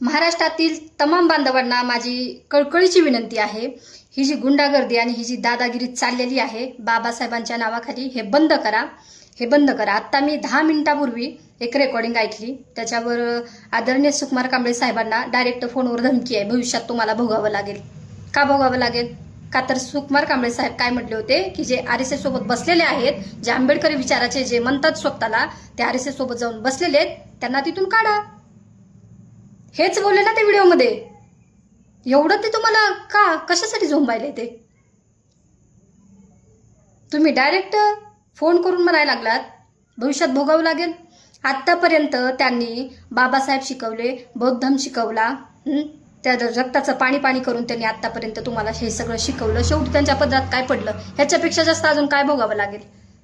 महाराष्ट्रातील तमाम बांधवांना माझी कळकळीची विनंती आहे, ही जी गुंडागर्दी आणि ही जी दादागिरी चाललेली आहे बाबासाहेबांच्या नावाखाली, हे बंद करा, हे बंद करा. आत्ता मी 10 मिनिटापूर्वी एक रेकॉर्डिंग ऐकली, त्याच्यावर आदरणीय सुकुमार कांबळे साहेबांना डायरेक्ट फोनवर धमकी आहे, भविष्यात तुम्हाला भोगावं लागेल. का भोगावं लागेल? का तर सुकुमार कांबळे साहेब काय म्हटले होते की जे RSS सोबत बसलेले आहेत, जे आंबेडकरी विचाराचे जे म्हणतात स्वतःला, ते RSS सोबत जाऊन बसलेले आहेत, त्यांना तिथून काढा. हेच बोलले ना ते व्हिडिओमध्ये. एवढं ते तुम्हाला का कशासाठी झोंबायले? ते तुम्ही डायरेक्ट फोन करून म्हणायला लागलात भविष्यात भोगावं लागेल. आतापर्यंत त्यांनी बाबासाहेब शिकवले, बौद्ध धर्म शिकवला, त्या रक्ताचं पाणी पाणी करून त्यांनी आतापर्यंत तुम्हाला हे सगळं शिकवलं. शेवटी त्यांच्या पदरात काय पडलं? ह्याच्यापेक्षा जास्त अजून काय भोगावं लागेल?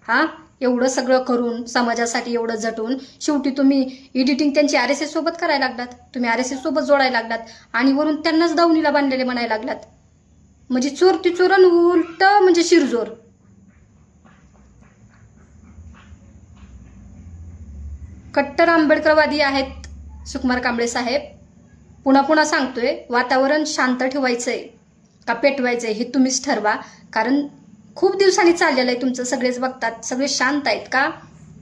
हा, एवढं सगळं करून समाजासाठी एवढं झटून शेवटी तुम्ही एडिटिंग त्यांची RSS सोबत करायला लागलात, तुम्ही RSS सोबत जोडायला लागलात आणि वरून त्यांनाच दावणीला बांधलेले म्हणायला लागलात. म्हणजे चोर ती चोरण उलट म्हणजे शिरजोर. कट्टर आंबेडकरवादी आहेत सुकुमार कांबळे साहेब. पुन्हा पुन्हा सांगतोय, वातावरण शांत ठेवायचंय का पेटवायचंय हे तुम्हीच ठरवा. कारण खूप दिवसांनी चाललेलं आहे तुमचं, सगळेच बघतात, सगळे शांत आहेत का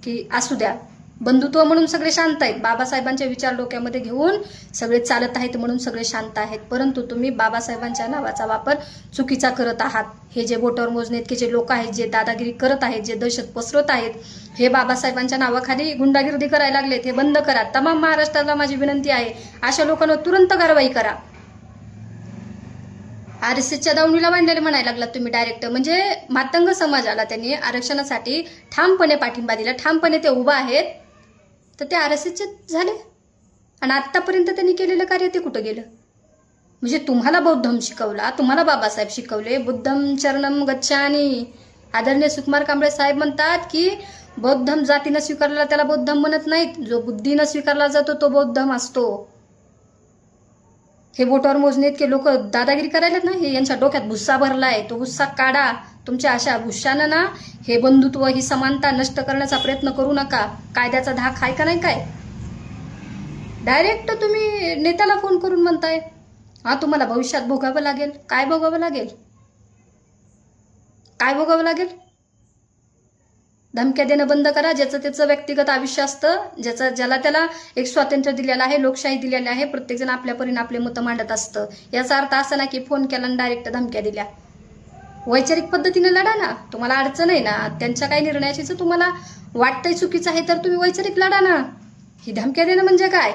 की असू द्या बंधुत्व म्हणून सगळे शांत आहेत, बाबासाहेबांचे विचार डोक्यामध्ये घेऊन सगळे चालत आहेत म्हणून सगळे शांत आहेत. परंतु तुम्ही बाबासाहेबांच्या नावाचा वापर चुकीचा करत आहात. हे जे बोटावर मोजण्याइतके जे लोक आहेत, जे दादागिरी करत आहेत, जे दहशत पसरवत आहेत, हे बाबासाहेबांच्या नावाखाली गुंडागिरी करायला लागलेत, हे बंद करा. तमाम महाराष्ट्राला माझी विनंती आहे, अशा लोकांवर तुरंत कारवाई करा. RSSच्या दावणीला बांधलेले म्हणायला लागलात तुम्ही डायरेक्ट. म्हणजे मातंग समाजाला त्यांनी आरक्षणासाठी ठामपणे पाठिंबा दिला, ठामपणे ते उभा आहेत, तर ते RSSचे झाले. आणि आत्तापर्यंत त्यांनी केलेलं कार्य ते कुठं गेलं? म्हणजे तुम्हाला बौद्ध धर्म शिकवला, तुम्हाला बाबासाहेब शिकवले, बुद्धम चरणम गच्छामी. आदरणीय सुकुमार कांबळे साहेब म्हणतात की बौद्ध धर्म जातीनं स्वीकारला त्याला बौद्ध धर्म म्हणत नाहीत, जो बुद्धीनं स्वीकारला जातो तो बौद्ध धर्म असतो. हे बोटावर मोजणे इतके लोक दादागिरी करायला ना, हे यांच्या डोक्यात भुस्सा भरलाय, तो भुस्सा काढा. तुमच्या अशा भुस्सानं ना हे बंधुत्व, ही समानता नष्ट करण्याचा प्रयत्न करू नका. कायद्याचा धाक आहे का नाही? काय डायरेक्ट तुम्ही नेत्याला फोन करून म्हणताय हा तुम्हाला भविष्यात भोगावं लागेल. काय भोगावं लागेल? काय भोगावं लागेल? धमक्या देणं बंद करा. ज्याचं त्याचं व्यक्तिगत आयुष्य असतं, ज्याला त्याला एक स्वातंत्र्य दिलेलं आहे, लोकशाही दिलेली आहे, प्रत्येकजण आपल्या परीने आपले मतं मांडत असतं. याचा अर्थ असा ना की फोन केला आणि डायरेक्ट धमक्या दिल्या. वैचारिक पद्धतीने लढा ना, तुम्हाला अडचण आहे ना, त्यांच्या काही निर्णयाची जर तुम्हाला वाटतंय चुकीचं आहे तर तुम्ही वैचारिक लढा ना. ही धमक्या देणं म्हणजे काय?